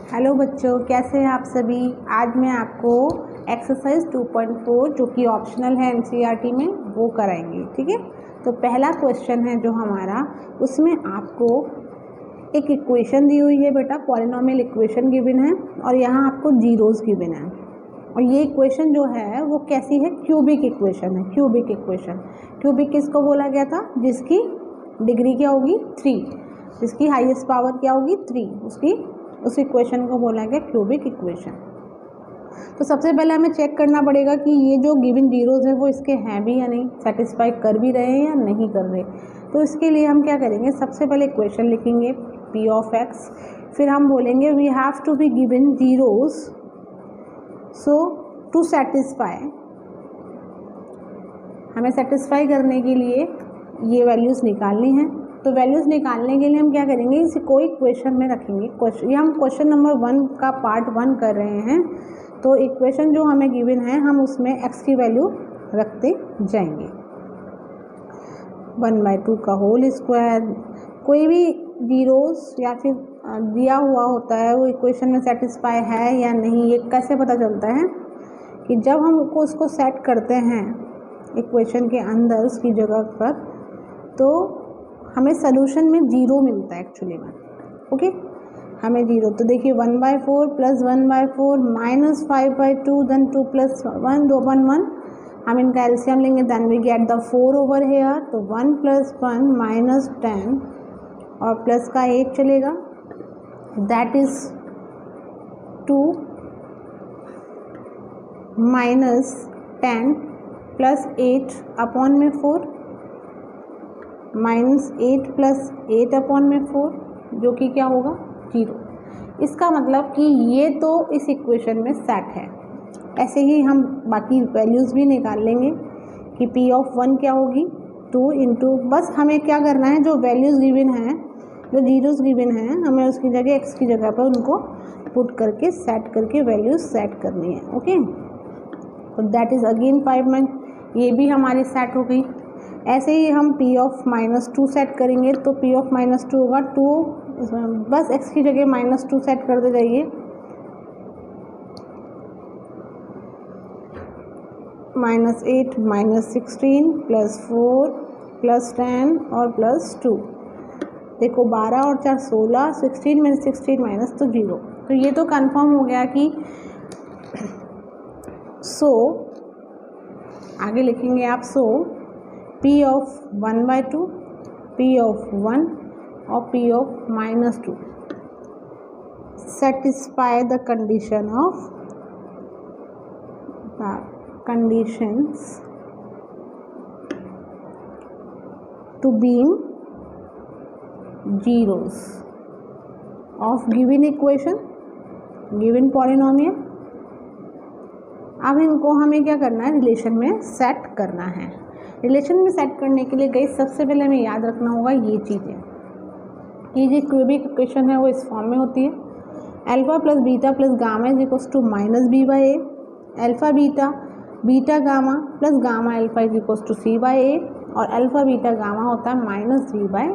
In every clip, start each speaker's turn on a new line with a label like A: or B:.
A: Hello बच्चों, कैसे हैं आप सभी। आज मैं आपको एक्सरसाइज 2.4 जो कि ऑप्शनल है एनसीईआरटी में वो कराएंगे। ठीक है, तो पहला क्वेश्चन है जो हमारा, उसमें आपको एक इक्वेशन दी हुई है बेटा, पॉलिनोमियल इक्वेशन गिवन है और यहाँ आपको जीरोस गिवन है। और ये इक्वेशन जो है वो कैसी है, क्यूबिक इक्वेशन है। क्यूबिक इक्वेशन, क्यूबिक किसको बोला गया था, जिसकी डिग्री क्या होगी 3, जिसकी हाईएस्ट पावर क्या होगी 3, उस इक्वेशन को बोला गया क्यूबिक इक्वेशन। तो सबसे पहले हमें चेक करना पड़ेगा कि ये जो गिवन जीरोस है वो इसके हैं भी या नहीं, सेटिस्फाई कर भी रहे हैं या नहीं कर रहे। तो इसके लिए हम क्या करेंगे, सबसे पहले इक्वेशन लिखेंगे p ऑफ x, फिर हम बोलेंगे we have to be given zeros, so to satisfy, हमें सेटिस्फाई करने के लिए ये वैल्यूज़ निकालनी है। तो वैल्यूज़ निकालने के लिए हम क्या करेंगे, इसे कोई इक्वेशन में रखेंगे। ये हम क्वेश्चन नंबर 1 का पार्ट 1 कर रहे हैं। तो इक्वेशन जो हमें गिवन है हम उसमें x की वैल्यू रखते जाएंगे। 1/2 का होल स्क्वायर, कोई भी जीरोस या फिर दिया हुआ होता है वो इक्वेशन में सेटिस्फाई है या नहीं, ये कैसे पता चलता है कि जब हम उसको सेट करते हैं इक्वेशन के अंदर उसकी जगह पर, तो हमें सोल्यूशन में जीरो मिलता है एक्चुअली में। ओके, हमें जीरो, तो देखिए 1/4 प्लस 1/4 माइनस 5/2 देन 2 प्लस 1 2 1 1, हम इनका एलसीएम लेंगे then we get the 4 over here. तो 1 + 1 -10 और प्लस का 8 चलेगा, दैट इज 2 -10 प्लस 8 अपॉन में 4 -8 प्लस 8 अपॉन में 4, जो कि क्या होगा 0। इसका मतलब कि ये तो इस इक्वेशन में सेट है। ऐसे ही हम बाकी वैल्यूज़ भी निकाल लेंगे कि p ऑफ 1 क्या होगी 2 इंटू, बस हमें क्या करना है, जो वैल्यूज़ गिवन हैं, जो जीरोस गिवन हैं, हमें उसकी जगह x की जगह पर उनको पुट करके सेट करके वैल्यूज सेट करनी है। ओके, तो दैट इज़ अगेन 5, ये भी हमारी सेट हो गई। ऐसे ही हम p ऑफ -2 सेट करेंगे, तो p ऑफ -2 होगा 2, बस x की जगह -2 सेट करते जाइए, -8 -16 प्लस 4 प्लस 10 और प्लस 2, देखो 12 और 4 16, 16 में 16 माइनस तो 0। तो ये तो कंफर्म हो गया कि सो आगे लिखेंगे आप, सो p ऑफ 1/2, p ऑफ 1 और p of -2 satisfy the condition of the conditions to being zeros of given equation, given polynomial। अब इनको हमें क्या करना है, रिलेशन में सेट करना है। रिलेशन में सेट करने के लिए गई सबसे पहले हमें याद रखना होगा ये चीज़ें कि जो क्यूबिक इक्वेशन है वो इस फॉर्म में होती है, alpha plus beta plus gamma is equals to -b/a, alpha beta beta gamma plus gamma alpha is equals to c/a, और अल्फा बीटा गामा होता है -b/a।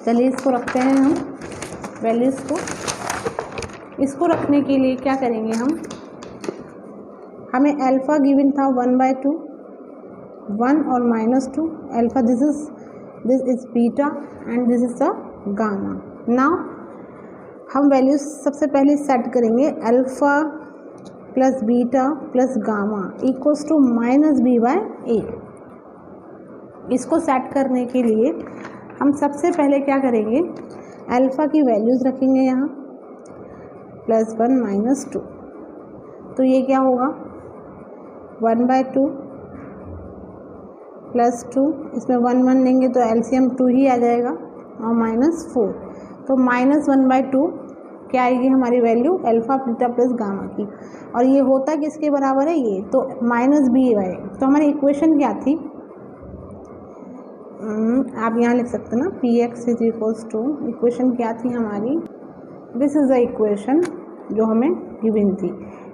A: चलिए इसको रखते हैं हम वैल्यूज़ को। इसको रखने के लिए क्या करेंगे हमें अल्फ़ा गिवन था 1/2, 1 और -2, alpha this is beta and this is the gamma. Now हम वैल्यूज सबसे पहले सेट करेंगे, alpha plus beta plus gamma equals to -b/a। इसको सेट करने के लिए हम सबसे पहले क्या करेंगे, अल्फ़ा की वैल्यूज़ रखेंगे यहाँ +1 -2, तो ये क्या होगा 1/2 प्लस 2, इसमें 1 1 लेंगे तो एलसीएम 2 ही आ जाएगा, और -4, तो -1/2 क्या आएगी हमारी value, alpha beta plus gamma की। और ये होता किसके बराबर है, ये तो -b/a। तो हमारी इक्वेशन क्या थी, आप यहाँ लिख सकते हैं ना, px is equals to, equation क्या थी हमारी, दिस इज़ द इक्वेशन जो हमें गिवन थी।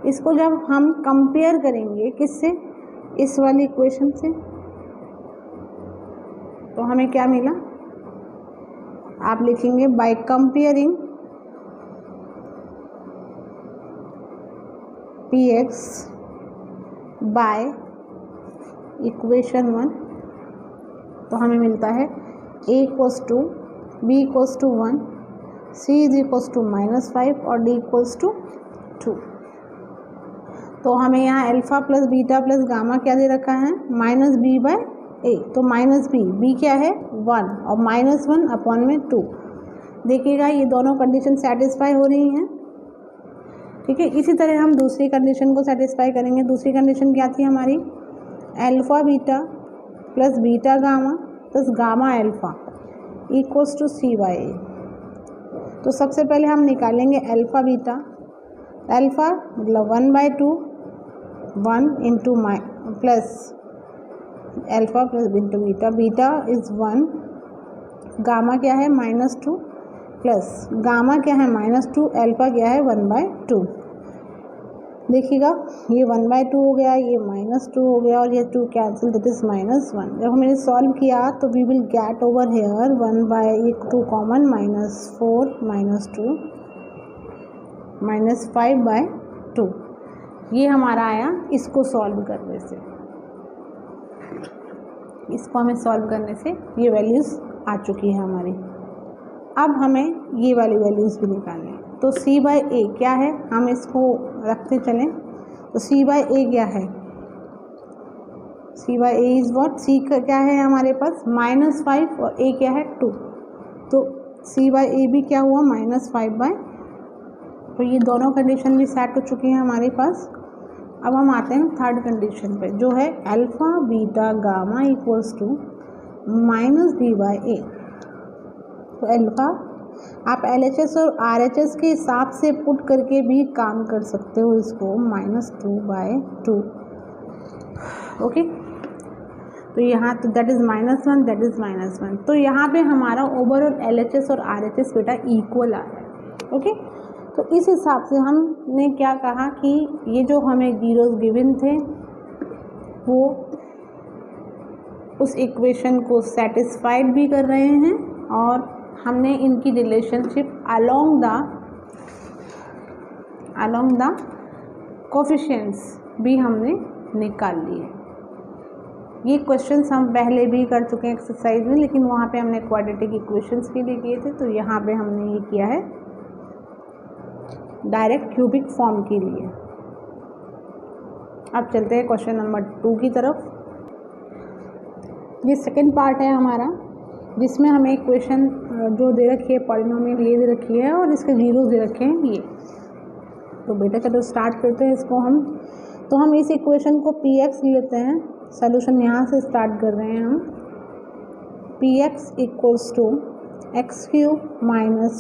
A: इसको जब हम कंपेयर करेंगे किससे, इस वाली इक्वेशन से, तो हमें क्या मिला, आप लिखेंगे by comparing P X by equation 1, तो हमें मिलता है a equals to b equals to 1, c is equals to -5 और d इक्वल्स टू 2। तो हमें यहाँ alpha plus beta plus gamma क्या दे रखा है, -b/a। तो -b क्या है 1 और -1 अपॉन में 2। देखिएगा ये दोनों कंडीशन सेटिस्फाई हो रही हैं, ठीक है। इसी तरह हम दूसरी कंडीशन को सेटिस्फाई करेंगे। दूसरी कंडीशन क्या थी हमारी, alpha beta plus beta gamma plus gamma alpha equals to c/a। तो सबसे पहले हम निकालेंगे अल्फ़ा बीटा। अल्फ़ा मतलब 1/2, 1 into plus alpha plus into beta, beta is 1, gamma क्या है -2 प्लस गामा क्या है -2, अल्फ़ा क्या है 1/2। देखिएगा ये 1/2 हो गया, ये -2 हो गया और ये 2 कैंसिल, दैट इज़ -1। जब हमने सॉल्व किया तो we will get over here 1/2 common, -4 -2 -5/2। ये हमारा आया इसको सॉल्व करने से, इसको हमें सॉल्व करने से ये वैल्यूज़ आ चुकी है हमारी। अब हमें ये वाली वैल्यूज़ भी निकालनी है। तो c/a क्या है, हम इसको रखते चलें। तो c/a क्या है, c/a इज़ व्हाट, c का क्या है हमारे पास -5 और a क्या है 2। तो c/a भी क्या हुआ -5/, तो ये दोनों कंडीशन भी सेट हो चुकी हैं हमारे पास। अब हम आते हैं थर्ड कंडीशन पे, जो है alpha beta gamma equals to -b/a। तो अल्फ़ा आप LHS और RHS के हिसाब से पुट करके भी काम कर सकते हो इसको, -2/2। ओके, तो यहाँ तो दैट इज़ -1, दैट इज़ -1। तो यहाँ पे हमारा ओवरऑल LHS और RHS बेटा इक्वल आ रहा है। ओके, तो इस हिसाब से हमने क्या कहा कि ये जो हमें जीरोस गिवन थे वो उस इक्वेशन को सेटिस्फाइड भी कर रहे हैं और हमने इनकी रिलेशनशिप अलोंग द कोफिशिएंट्स भी हमने निकाल लिए। ये क्वेश्चंस हम पहले भी कर चुके हैं एक्सरसाइज में, लेकिन वहाँ पे हमने क्वाड्रेटिक इक्वेशंस के लिए किए थे, तो यहाँ पे हमने ये किया है डायरेक्ट क्यूबिक फॉर्म के लिए। अब चलते हैं क्वेश्चन नंबर 2 की तरफ। ये सेकंड पार्ट है हमारा, जिसमें हमें इक्वेशन जो दे रखी है पॉलिनोमियल ये दे रखी है और इसके जीरोस दे रखे हैं ये। तो बेटा चलो स्टार्ट करते हैं इसको हम। तो हम इस इक्वेशन को px लेते हैं, सोल्यूशन यहाँ से स्टार्ट कर रहे हैं हम। px equals to x³ -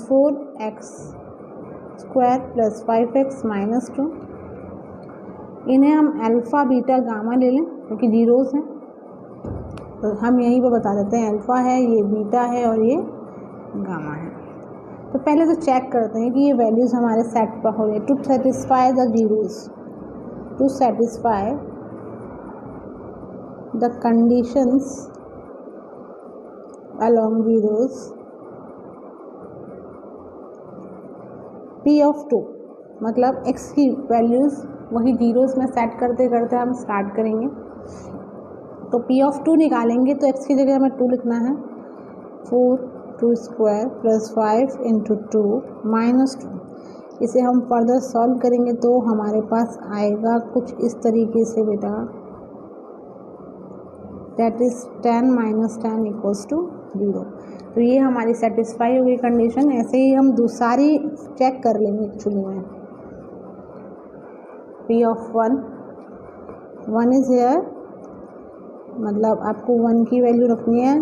A: 4x² + 5x - 2। इन्हें हम अल्फ़ा बीटा गामा ले लें क्योंकि जीरोस हैं, तो हम यहीं पे बता देते हैं अल्फ़ा है, ये बीटा है और ये गामा है। तो पहले तो चेक करते हैं कि ये वैल्यूज़ हमारे सेट पर हो गए। To satisfy the zeros, to satisfy the conditions along zeros, p(2) मतलब x की वैल्यूज़ वही जीरोस में सेट करते करते हम स्टार्ट करेंगे। तो p(2) निकालेंगे तो x की जगह हमें 2 लिखना है। 4² + 5 × 2 - 2। इसे हम फर्दर सॉल्व करेंगे तो हमारे पास आएगा कुछ इस तरीके से बेटा, दैट इज़ 10 - 10 = 0। तो ये हमारी सेटिस्फाई हो गई कंडीशन। ऐसे ही हम दूसरी चेक कर लेंगे एक्चुअली में। p(1) इज़ हेयर, मतलब आपको 1 की वैल्यू रखनी है।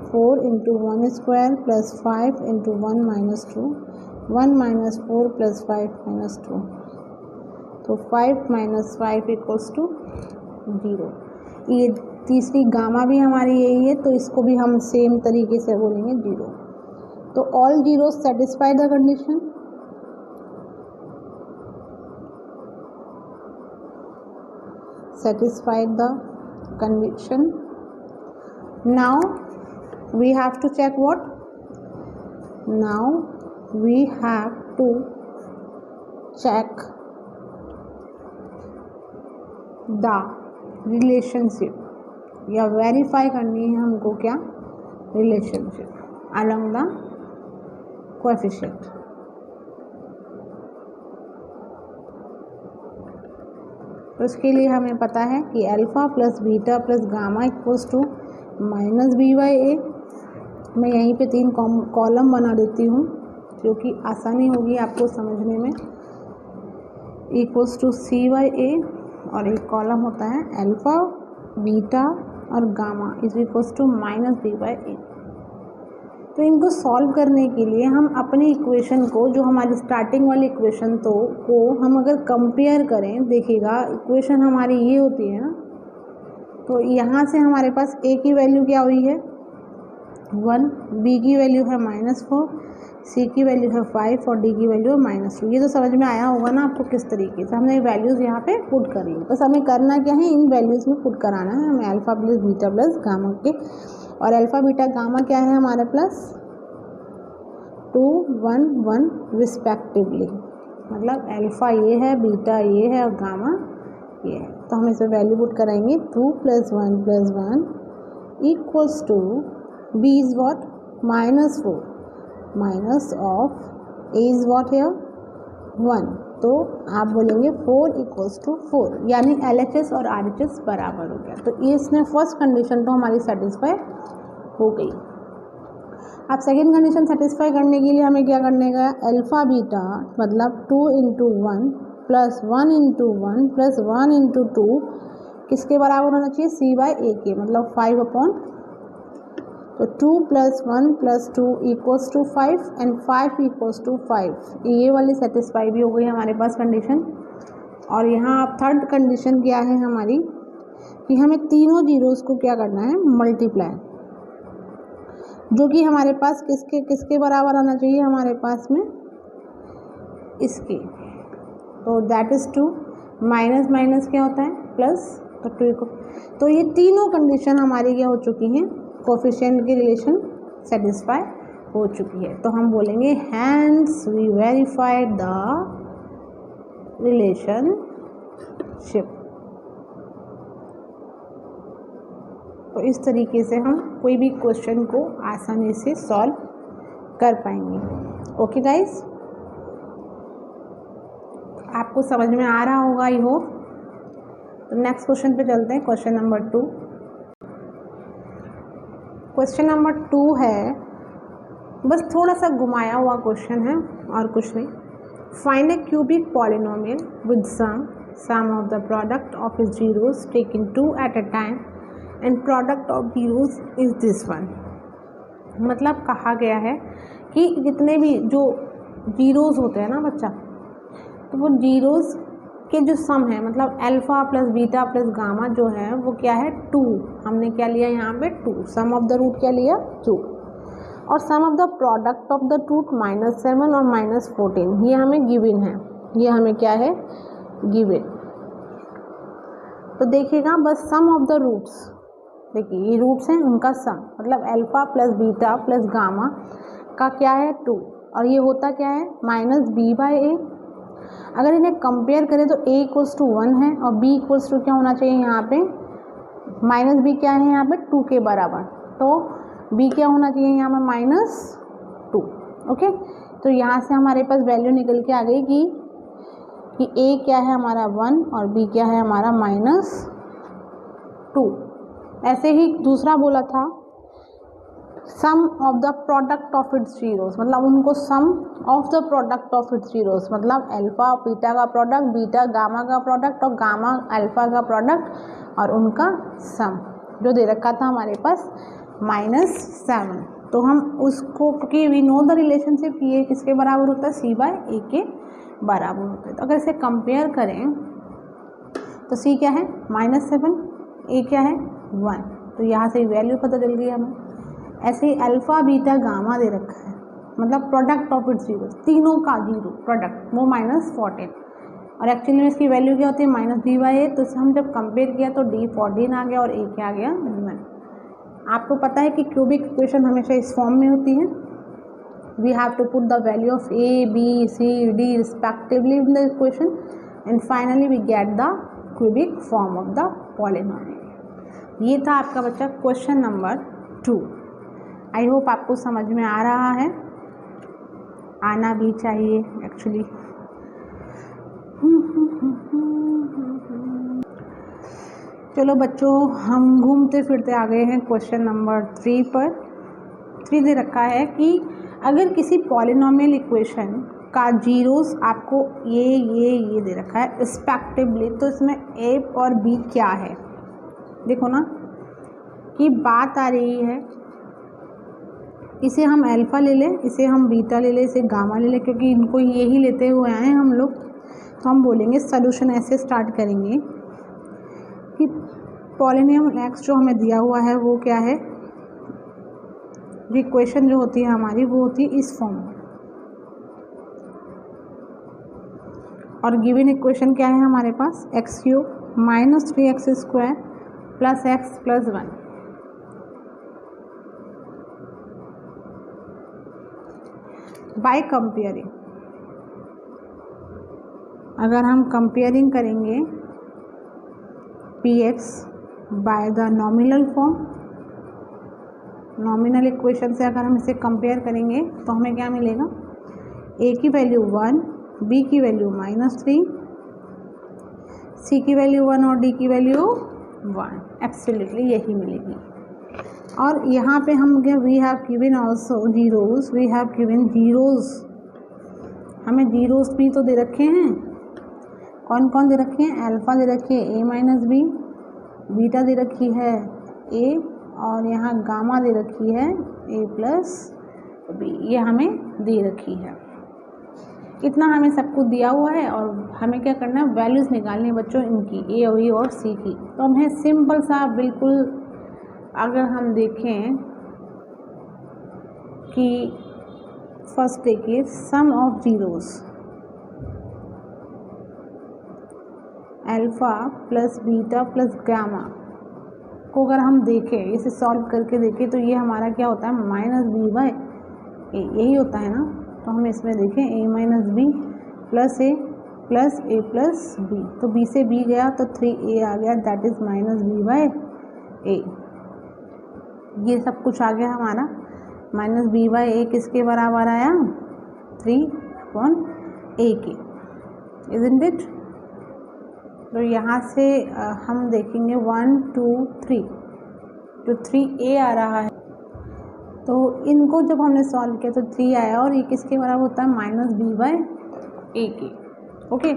A: 4 × 1² + 5 × 1 - 2, 1 - 4 + 5 - 2। तो 5 - 5 = 0। ये तीसरी गामा भी हमारी यही है, तो इसको भी हम सेम तरीके से बोलेंगे 0। तो all zeros satisfy the condition. Satisfied the condition. Now we have to check what? Now we have to check the relationship, या वेरीफाई करनी है हमको क्या, रिलेशनशिप अलोंग द कोएफिशिएंट। तो इसके लिए हमें पता है कि alpha plus beta plus gamma equals to minus B by A. मैं यहीं पे 3 कॉलम बना देती हूँ क्योंकि आसानी होगी आपको समझने में। Equals to C by A, और एक कॉलम होता है अल्फ़ा बीटा और gamma is equals to minus B by A. तो इनको सॉल्व करने के लिए हम अपनी इक्वेशन को, जो हमारी स्टार्टिंग वाली इक्वेशन को हम अगर कंपेयर करें, देखिएगा इक्वेशन हमारी ये होती है ना, तो यहाँ से हमारे पास a की वैल्यू क्या हुई है 1, b की वैल्यू है -4, c की वैल्यू है 5 और d की वैल्यू है -2। ये तो समझ में आया होगा ना आपको किस तरीके से हमने वैल्यूज़ यहाँ पे पुट करी है। बस हमें करना क्या है, इन वैल्यूज़ में पुट कराना है हमें alpha plus beta plus gamma के, और अल्फ़ा बीटा गामा क्या है हमारे प्लस 2 1 1 रिस्पेक्टिवली, मतलब अल्फ़ा ये है, बीटा ये है और गामा ये है। तो हम इसे वैल्यू पुट कराएंगे 2 + 1 + 1 equals to b is what -4 minus of a is what है 1। तो आप बोलेंगे 4 इक्वल्स टू 4, यानी LHS और RHS बराबर हो गया। तो ये इसने फर्स्ट कंडीशन तो हमारी सेटिस्फाई हो गई। अब सेकेंड कंडीशन सेटिस्फाई करने के लिए हमें क्या करने का, अल्फ़ा बीटा मतलब 2 × 1 + 1 × 1 + 1 × 2 किसके बराबर होना चाहिए, c बाई ए के, मतलब 5/, तो 2 + 1 + 2 equals to 5 and 5 equals to 5। ये वाली सेटिस्फाई भी हो गई हमारे पास कंडीशन। और यहाँ अब थर्ड कंडीशन क्या है हमारी, कि हमें तीनों जीरोज़ को क्या करना है, मल्टीप्लाई, जो कि हमारे पास किसके बराबर आना चाहिए हमारे पास में, इसके। तो दैट इज़ 2 माइनस माइनस क्या होता है प्लस, तो 2 को, तो ये तीनों कंडीशन हमारी क्या हो चुकी हैं, कोएफिशिएंट की रिलेशन सेटिस्फाई हो चुकी है। तो हम बोलेंगे hence we verified the relationship. तो इस तरीके से हम कोई भी क्वेश्चन को आसानी से सॉल्व कर पाएंगे। ओके गाइस, आपको समझ में आ रहा होगा आई होप। तो नेक्स्ट क्वेश्चन पे चलते हैं, क्वेश्चन नंबर 2। क्वेश्चन नंबर 2 है, बस थोड़ा सा घुमाया हुआ क्वेश्चन है और कुछ नहीं। Find a cubic polynomial with sum of the product of its zeros taken 2 at a time and product of zeros is this one. मतलब कहा गया है कि जितने भी जो जीरोस होते हैं ना बच्चा, तो वो जीरोस के जो सम है, मतलब alpha plus beta plus gamma जो है वो क्या है 2। हमने क्या लिया यहाँ पे 2, सम ऑफ द रूट क्या लिया 2, और sum of the product of the root -7 और -14 ये हमें गिवन है, ये हमें क्या है गिवन। तो देखिएगा बस सम ऑफ द रूट्स, देखिए ये रूट्स हैं उनका सम, मतलब alpha plus beta plus gamma का क्या है 2, और ये होता क्या है -b/a। अगर इन्हें कंपेयर करें तो a = 1 है और b = क्या होना चाहिए यहाँ पे, -b क्या है यहाँ पे 2 के बराबर, तो b क्या होना चाहिए यहाँ पे -2। ओके, तो यहाँ से हमारे पास वैल्यू निकल के आ गई कि a क्या है हमारा 1 और b क्या है हमारा -2। ऐसे ही दूसरा बोला था sum of the product of its zeros, मतलब उनको sum of the product of its zeros, मतलब अल्फ़ा बीटा का प्रोडक्ट, बीटा गामा का प्रोडक्ट और गामा अल्फ़ा का प्रोडक्ट और उनका सम जो दे रखा था हमारे पास -7। तो हम उसको, क्योंकि वी नो द रिलेशनशिप, ये किसके बराबर होता है c/a के बराबर होता है। तो अगर इसे कंपेयर करें तो c क्या है -7, a क्या है 1, तो यहाँ से वैल्यू पता चल गई हमें। ऐसे ही अल्फ़ा बीटा गामा दे रखा है, मतलब प्रोडक्ट ऑफ इट्स जीरो, तीनों का जीरो प्रोडक्ट वो -14, और एक्चुअली में इसकी वैल्यू क्या होती है -b/a। तो इसे हम जब कंपेयर किया तो d 14 आ गया और a क्या आ गया 1। आपको पता है कि क्यूबिक इक्वेशन हमेशा इस फॉर्म में होती है, we have to put the value of a b c d respectively in the equation and finally we get the cubic form of the polynomial. ये था आपका बच्चा क्वेश्चन नंबर 2। आई होप आपको समझ में आ रहा है, आना भी चाहिए एक्चुअली। चलो बच्चों, हम घूमते फिरते आ गए हैं क्वेश्चन नंबर 3 पर। 3 दे रखा है कि अगर किसी पॉलिनोमियल इक्वेशन का जीरोस आपको ये दे रखा है रिस्पेक्टिवली, तो इसमें ए और बी क्या है। देखो ना कि बात आ रही है, इसे हम अल्फ़ा ले लें, इसे हम बीटा ले लें, इसे गामा ले लें, क्योंकि इनको यही लेते हुए आए हैं हम लोग। तो हम बोलेंगे सॉल्यूशन ऐसे स्टार्ट करेंगे कि पॉलिनोमियल एक्स जो हमें दिया हुआ है वो क्या है, इक्वेशन जो होती है हमारी वो होती है इस फॉर्म में। और गिवन इक्वेशन क्या है हमारे पास, X cube minus 3x square plus X plus 1। By comparing, अगर हम कंपेयरिंग करेंगे px by the nominal form, nominal equation से अगर हम इसे कंपेयर करेंगे तो हमें क्या मिलेगा, a की वैल्यू 1, b की वैल्यू -3, c की वैल्यू 1 और d की वैल्यू 1। एब्सोल्युटली यही मिलेगी। और यहाँ पे हम we have given also zeros, we have given zeros, हमें जीरोस भी तो दे रखे हैं। कौन कौन दे रखे हैं, अल्फ़ा दे रखी है a माइनस बी, बीटा दे रखी है a, और यहाँ गामा दे रखी है a प्लस बी, ये हमें दे रखी है। इतना हमें सब कुछ दिया हुआ है और हमें क्या करना है, वैल्यूज़ निकालनी है बच्चों इनकी, ए और बी और सी की। तो हमें सिंपल सा बिल्कुल, अगर हम देखें कि फर्स्ट देखिए sum of zeros, alpha plus beta plus gamma को अगर हम देखें, इसे सॉल्व करके देखें तो ये हमारा क्या होता है, -b/a, यही होता है ना। तो हम इसमें देखें a minus b plus a plus a plus b, तो b से b गया तो 3a आ गया, दैट इज़ -b/a। ये सब कुछ आ गया हमारा, -b/a किसके बराबर आया, 3/a के, इज़न्ट इट। तो यहाँ से हम देखेंगे 1 2 3, जो 3a आ रहा है, तो इनको जब हमने सॉल्व किया तो 3 आया, और ये किसके बराबर होता है, -b/a के। ओके,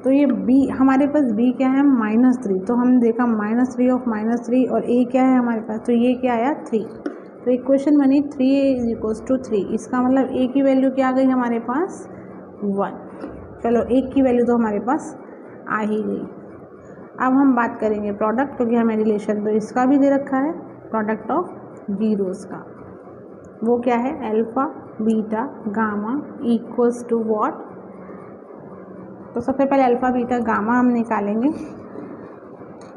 A: तो ये b हमारे पास, b क्या है, -3, तो हमने देखा -3 ऑफ -3, और a क्या है हमारे पास, तो ये क्या आया 3। तो इक्वेशन बनी 3a = 3। इसका मतलब a की वैल्यू क्या आ गई हमारे पास, 1। चलो a की वैल्यू तो हमारे पास आ ही गई। अब हम बात करेंगे प्रोडक्ट, क्योंकि हमें रिलेशन तो इसका भी दे रखा है, प्रोडक्ट ऑफ जीरोस का। वो क्या है, alpha beta gamma equals to what. तो सबसे पहले अल्फ़ा बीटा गामा हम निकालेंगे।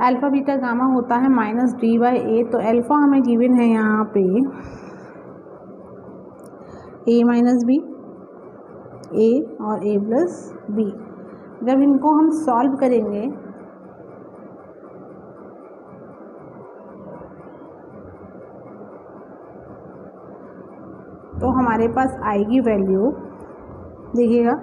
A: अल्फ़ा बीटा गामा होता है -d/a, तो अल्फ़ा हमें गिवन है यहाँ पे a माइनस बी, a और a प्लस बी। जब इनको हम सॉल्व करेंगे तो हमारे पास आएगी वैल्यू, देखिएगा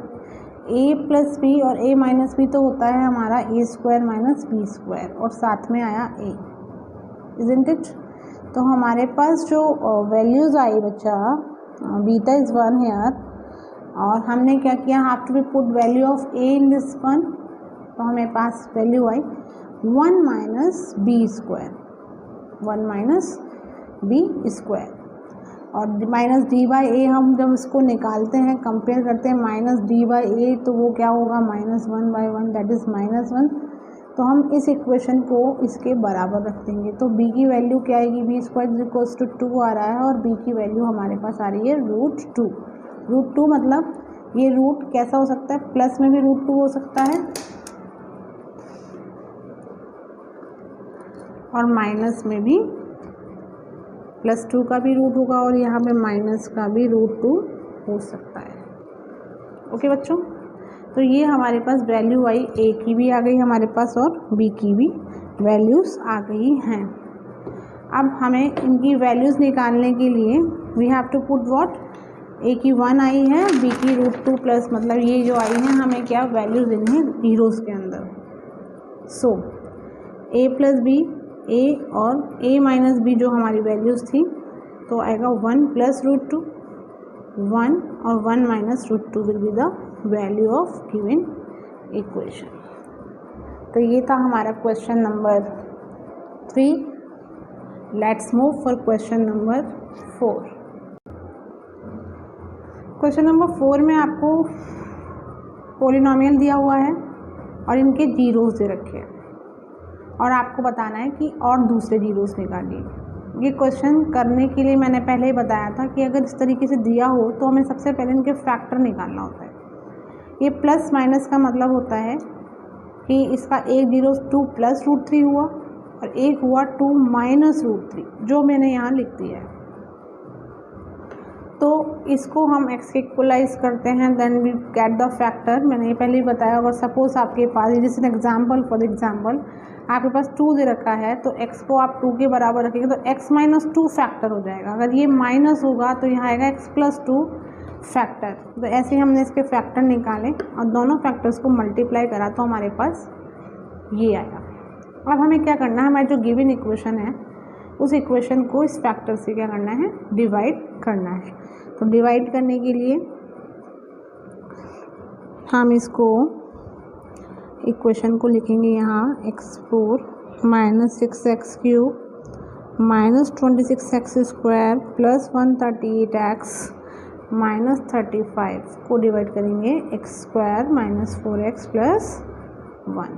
A: a प्लस बी और a माइनस बी तो होता है हमारा a² माइनस b², और साथ में आया a, इज़न्ट इट। तो हमारे पास जो वैल्यूज़ आई बच्चा, बीटा इज़ 1 हेयर, और हमने क्या किया, have to be put value of a in this one, तो हमें पास वैल्यू आई 1 माइनस b², 1 माइनस b², और -d/a हम जब इसको निकालते हैं, कंपेयर करते हैं -d/a, तो वो क्या होगा, -1/1, दैट इज़ -1। तो हम इस इक्वेशन को इसके बराबर रख देंगे। तो b की वैल्यू क्या आएगी, b² = 2 आ रहा है, और b की वैल्यू हमारे पास आ रही है √2। √2 मतलब ये रूट कैसा हो सकता है, प्लस में भी √2 हो सकता है और माइनस में भी +2 का भी रूट होगा, और यहाँ पे माइनस का भी √2 हो सकता है। ओके बच्चों, तो ये हमारे पास वैल्यू आई, ए की भी आ गई हमारे पास और बी की भी वैल्यूज़ आ गई हैं। अब हमें इनकी वैल्यूज़ निकालने के लिए we have to put what, A की 1 आई है, बी की √2 प्लस, मतलब ये जो आई है हमें क्या वैल्यूज़ देनी है जीरोज़ के अंदर। सो ए प्लस बी, ए और ए माइनस बी जो हमारी वैल्यूज़ थी, तो आएगा 1 प्लस √2, 1 और 1 minus √2 will be the value of given equation. तो ये था हमारा question number 3। Let's move for question number 4। Question number 4 में आपको पॉलिनोमियल दिया हुआ है और इनके जीरोस दे रखे हैं और आपको बताना है कि और दूसरे जीरोस निकालिए। ये क्वेश्चन करने के लिए मैंने पहले ही बताया था कि अगर इस तरीके से दिया हो तो हमें सबसे पहले इनके फैक्टर निकालना होता है। ये प्लस माइनस का मतलब होता है कि इसका एक जीरो 2 प्लस √3 हुआ और एक हुआ 2 माइनस √3, जो मैंने यहाँ लिख दिया है। तो इसको हम x के इक्वलाइज करते हैं, then we get the factor. मैंने ये पहले ही बताया। अगर सपोज आपके पास जिस एग्जाम्पल फॉर एग्जाम्पल आपके पास 2 दे रखा है तो x को आप 2 के बराबर रखेंगे तो x माइनस 2 फैक्टर हो जाएगा। अगर ये माइनस होगा तो यहाँ आएगा x प्लस 2 फैक्टर। तो ऐसे ही हमने इसके फैक्टर निकाले और दोनों फैक्टर्स को मल्टीप्लाई करा तो हमारे पास ये आया। अब हमें क्या करना है, हमारी जो गिवन इक्वेशन है उस इक्वेशन को इस फैक्टर से क्या करना है, डिवाइड करना है। तो डिवाइड करने के लिए हम इसको इक्वेशन को लिखेंगे यहाँ x4 minus 6x³ minus 26x² plus 138x minus 35 को डिवाइड करेंगे x² माइनस 4x प्लस 1।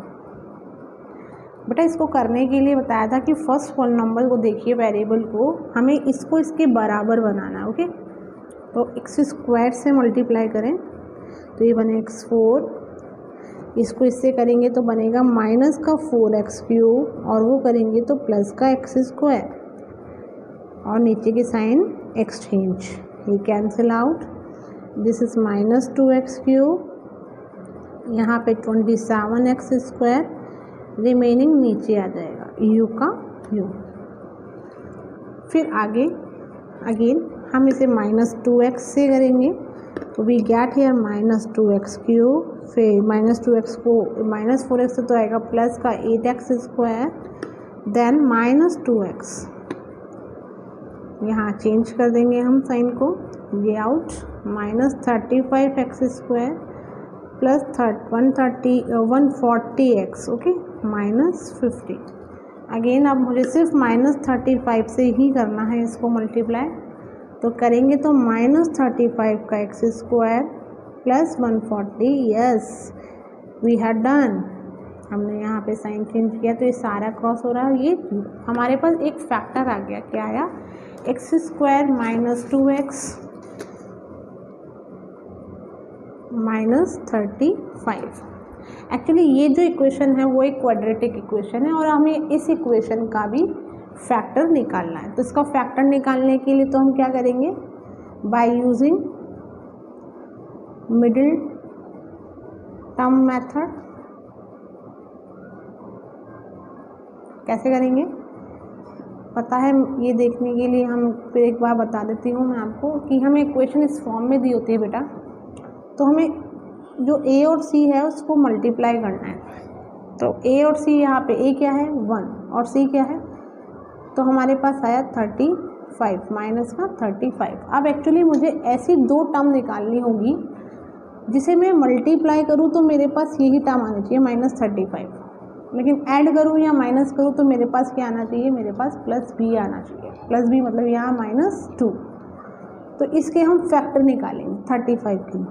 A: बेटा इसको करने के लिए बताया था कि फर्स्ट पॉलिनोमियल को देखिए, वेरिएबल को हमें इसको इसके बराबर बनाना है। ओके, तो x² से मल्टीप्लाई करें तो ये बने x4, इसको इससे करेंगे तो बनेगा माइनस का 4x³ और वो करेंगे तो प्लस का x² और नीचे की साइन एक्सचेंज, ये cancel out. This is minus 2x³, यहाँ पे 27x², रिमेनिंग नीचे आ जाएगा u का u। फिर आगे अगेन हम इसे माइनस 2x से करेंगे तो we get here minus 2x³, फिर माइनस 2x को माइनस 4x से तो आएगा प्लस का 8x², देन माइनस 2x, यहाँ चेंज कर देंगे हम साइन को, ये out, minus 35x² plus 140x, okay, minus 50। Again अब मुझे सिर्फ माइनस 35 से ही करना है इसको मल्टीप्लाई, तो करेंगे तो माइनस 35 का x² plus 140, yes we had done. हमने यहाँ पे साइन चेंज किया तो ये सारा क्रॉस हो रहा है। ये हमारे पास एक फैक्टर आ गया, क्या आया, x² minus 2x minus 35। Actually ये जो इक्वेशन है वो एक क्वाड्रेटिक इक्वेशन है और हमें इस इक्वेशन का भी फैक्टर निकालना है। तो इसका फैक्टर निकालने के लिए तो हम क्या करेंगे, by using middle term method. कैसे करेंगे पता है, ये देखने के लिए हम फिर एक बार बता देती हूँ मैं आपको कि हमें इक्वेशन इस फॉर्म में दी होती है बेटा, तो हमें जो a और c है उसको मल्टीप्लाई करना है। तो a और c, यहाँ पे a क्या है 1 और c क्या है, तो हमारे पास आया 35 माइनस का 35। अब एक्चुअली मुझे ऐसी दो टर्म निकालनी होगी जिसे मैं मल्टीप्लाई करूँ तो मेरे पास यही टर्म आना चाहिए माइनस 35, लेकिन ऐड करूँ या माइनस करूँ तो मेरे पास क्या आना चाहिए, मेरे पास प्लस b आना चाहिए। प्लस b मतलब यहाँ -2, तो इसके हम फैक्टर निकालेंगे 35 की।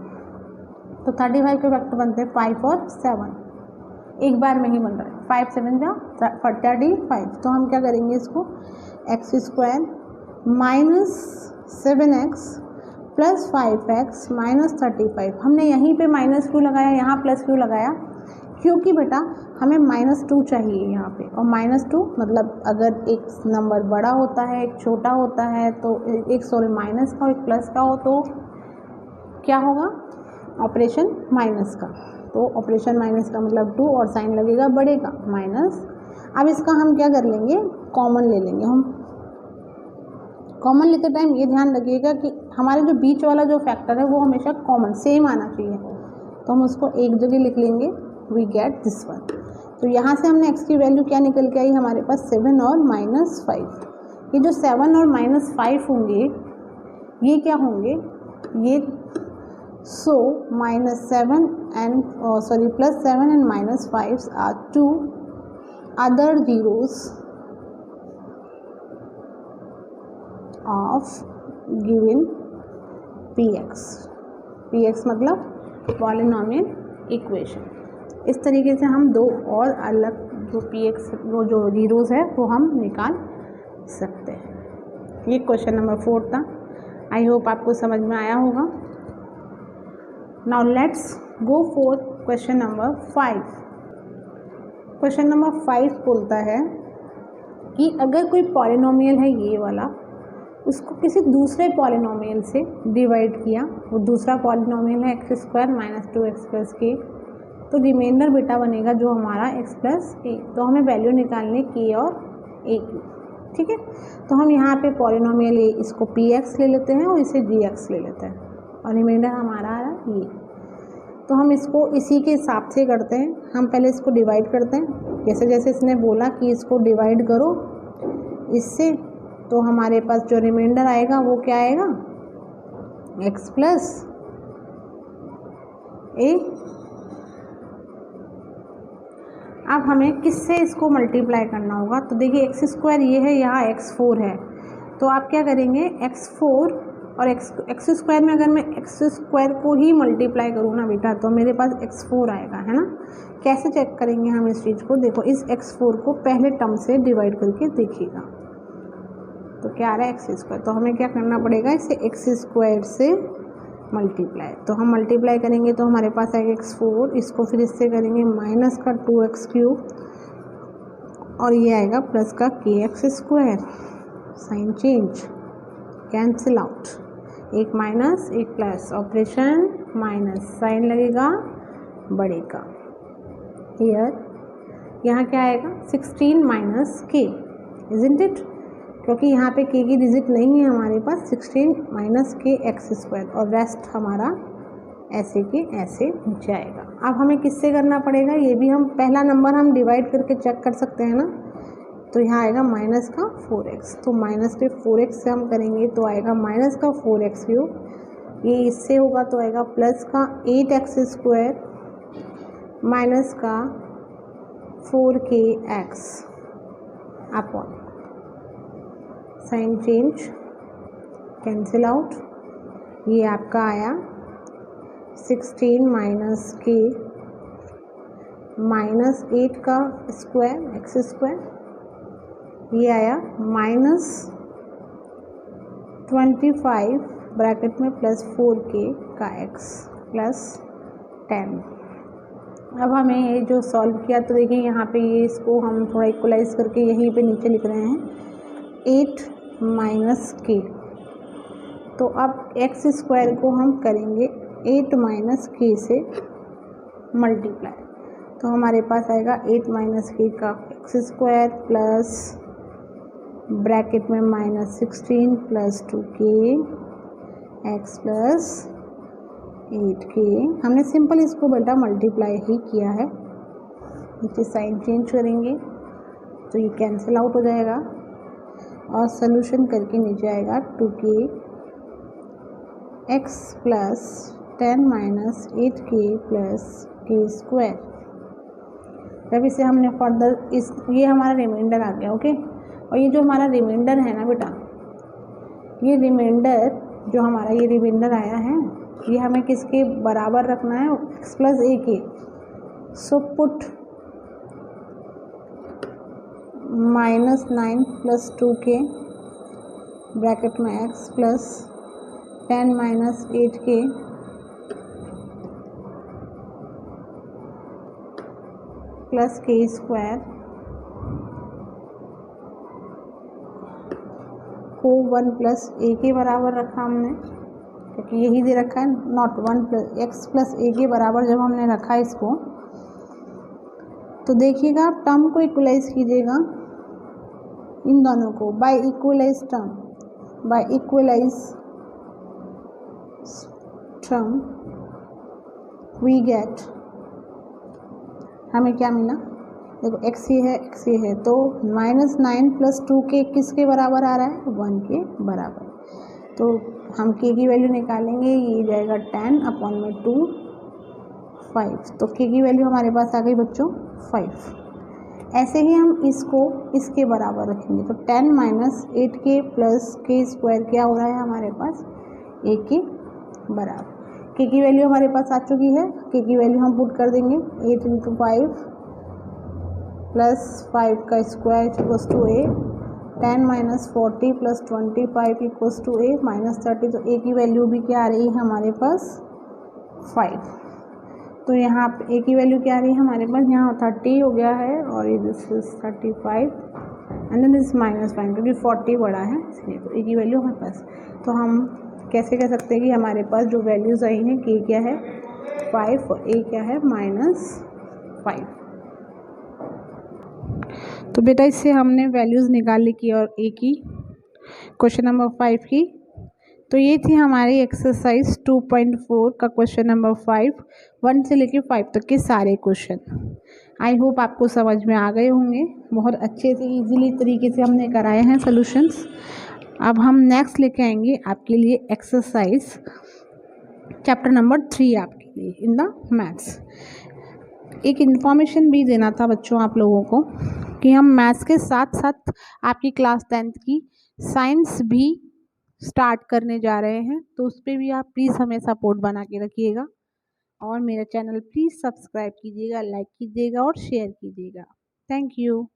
A: तो 35 के फैक्टर बनते हैं 5 और 7, एक बार में ही बन रहा है, 5 7 जा 35। तो हम क्या करेंगे इसको, x² minus 7x plus 5x minus 35। हमने यहीं पे माइनस क्यों लगाया, यहाँ प्लस क्यों लगाया, क्योंकि बेटा हमें -2 चाहिए यहाँ पे, और -2 मतलब अगर एक नंबर बड़ा होता है एक छोटा होता है तो एक माइनस का एक प्लस का हो तो क्या होगा, ऑपरेशन माइनस का। तो ऑपरेशन माइनस का मतलब 2 और साइन लगेगा बड़े का माइनस। अब इसका हम क्या कर लेंगे, कॉमन ले लेंगे। हम कॉमन लेते टाइम ये ध्यान रखिएगा कि हमारे जो बीच वाला जो फैक्टर है वो हमेशा कॉमन सेम आना चाहिए, तो हम उसको एक जगह लिख लेंगे, वी गेट दिस वन। तो यहाँ से हमने x की वैल्यू क्या निकल के आई हमारे पास 7 और -5। ये जो 7 और -5 होंगे ये क्या होंगे, ये -7 and +7 and -5 are 2 other zeros of given px मतलब पॉलिनोमियल इक्वेशन। इस तरीके से हम दो और अलग जो px वो जो जीरोस है वो हम निकाल सकते हैं। ये क्वेश्चन नंबर 4 था। आई होप आपको समझ में आया होगा। Now let's go for question number 5। Question number 5 बोलता है कि अगर कोई पॉलिनोमियल है ये वाला, उसको किसी दूसरे पॉलिनोमियल से डिवाइड किया, वो दूसरा पॉलिनोमियल है x² - 2x + k, तो रिमाइंडर बेटा बनेगा जो हमारा x + a। तो हमें वैल्यू निकालनी k और a की, ठीक है। तो हम यहाँ पे पॉलिनोमियल a इसको px ले लेते हैं और इसे gx ले लेते हैं और रिमाइंडर हमारा आ रहा ये। तो हम इसको इसी के हिसाब से करते हैं। हम पहले इसको डिवाइड करते हैं, जैसे जैसे इसने बोला कि इसको डिवाइड करो इससे, तो हमारे पास जो रिमाइंडर आएगा वो क्या आएगा, x + a। अब हमें किससे इसको मल्टीप्लाई करना होगा, तो देखिए x² ये है, यहाँ x4 है, तो आप क्या करेंगे x4 और x² में अगर मैं x² को ही मल्टीप्लाई करूँ ना बेटा तो मेरे पास x4 आएगा, है ना। कैसे चेक करेंगे हम इस चीज़ को, देखो इस x4 को पहले टर्म से डिवाइड करके देखिएगा तो क्या आ रहा है x²। तो हमें क्या करना पड़ेगा, इसे x² से मल्टीप्लाई। तो हम मल्टीप्लाई करेंगे तो हमारे पास आएगा x4, इसको फिर इससे करेंगे माइनस का 2x³ और ये आएगा प्लस का kx²। Sign change, cancel out, एक माइनस एक प्लस, ऑपरेशन माइनस, साइन लगेगा बड़े का। हियर यहाँ क्या आएगा 16 - k, इजंट इट, क्योंकि यहाँ पे k की डिजिट नहीं है हमारे पास, 16 - k x², और रेस्ट हमारा ऐसे के ऐसे नीचे आएगा। अब हमें किससे करना पड़ेगा, ये भी हम पहला नंबर हम डिवाइड करके चेक कर सकते हैं ना। तो यहाँ आएगा माइनस का 4x, तो माइनस के 4x से हम करेंगे तो आएगा माइनस का 4x³, ये इससे होगा तो आएगा प्लस का 8x² माइनस का 4kx upon, sign change, cancel out, ये आपका आया 16 - k -8 का स्क्वायर x², ये आया -25 ब्रैकेट में प्लस 4k का x प्लस 10। अब हमें ये जो सॉल्व किया तो देखिए यहाँ पे ये इसको हम थोड़ा इक्वलाइज करके यहीं पे नीचे लिख रहे हैं 8 - k। तो अब x² को हम करेंगे 8 - k से मल्टीप्लाई, तो हमारे पास आएगा 8 - k का x² प्लस ब्रैकेट में -16 plus 2k x plus 8k। हमने सिंपल इसको बेटा मल्टीप्लाई ही किया है, नीचे साइन चेंज करेंगे तो ये कैंसिल आउट हो जाएगा और सोल्यूशन करके नीचे आएगा 2k x plus 10 - 8k plus k²। जब इसे हमने फर्दर ये हमारा रिमाइंडर आ गया, ओके। और ये जो हमारा रिमाइंडर है ना बेटा, ये रिमाइंडर जो हमारा ये रिमाइंडर आया है ये हमें किसके बराबर रखना है, x + a के। So put -9 plus 2k bracket में x plus 10 - 8k plus k² को 1 + a के बराबर रखा हमने, क्योंकि यही दे रखा है नॉट 1 प्लस एक्स प्लस ए के बराबर जब हमने रखा है इसको, तो देखिएगा टर्म को इक्वलाइज कीजिएगा इन दोनों को by equalise term we get, हमें क्या मिला, देखो x ये है तो -9 + 2k किसके बराबर आ रहा है, 1 के बराबर। तो हम k की वैल्यू निकालेंगे, ये जाएगा 10/2 5, तो k की वैल्यू हमारे पास आ गई बच्चों 5। ऐसे ही हम इसको इसके बराबर रखेंगे, तो 10 - 8k + k² क्या हो रहा है हमारे पास, 1 के बराबर। k की वैल्यू हमारे पास आ चुकी है, k की वैल्यू हम पुट कर देंगे 8 × 5 + 5 का स्क्वायर = a, 10 - 40 + 25 = a -30, तो a की वैल्यू भी क्या आ रही है हमारे पास 5। तो यहाँ पे a की वैल्यू क्या आ रही है हमारे पास, यहाँ 30 हो गया है और ये this is 35 and then this -5, क्योंकि 40 बड़ा है इसलिए, तो a की वैल्यू हमारे पास। तो हम कैसे कह सकते हैं कि हमारे पास जो वैल्यूज़ आई हैं, k क्या है 5 और a क्या है -5। तो बेटा इससे हमने वैल्यूज़ निकाल ली की और a की, क्वेश्चन नंबर 5 की। तो ये थी हमारी एक्सरसाइज 2.4 का क्वेश्चन नंबर 5, 1 से लेकर 5 तक के सारे क्वेश्चन। आई होप आपको समझ में आ गए होंगे, बहुत अच्छे से इजीली तरीके से हमने कराए हैं सॉल्यूशंस। अब हम नेक्स्ट लेके आएंगे आपके लिए एक्सरसाइज चैप्टर नंबर 3 आपके लिए इन द मैथ्स। एक इन्फॉर्मेशन भी देना था बच्चों आप लोगों को कि हम मैथ्स के साथ साथ आपकी क्लास 10th की साइंस भी स्टार्ट करने जा रहे हैं, तो उस पर भी आप प्लीज़ हमें सपोर्ट बना के रखिएगा और मेरा चैनल प्लीज़ सब्सक्राइब कीजिएगा, लाइक कीजिएगा और शेयर कीजिएगा। Thank you.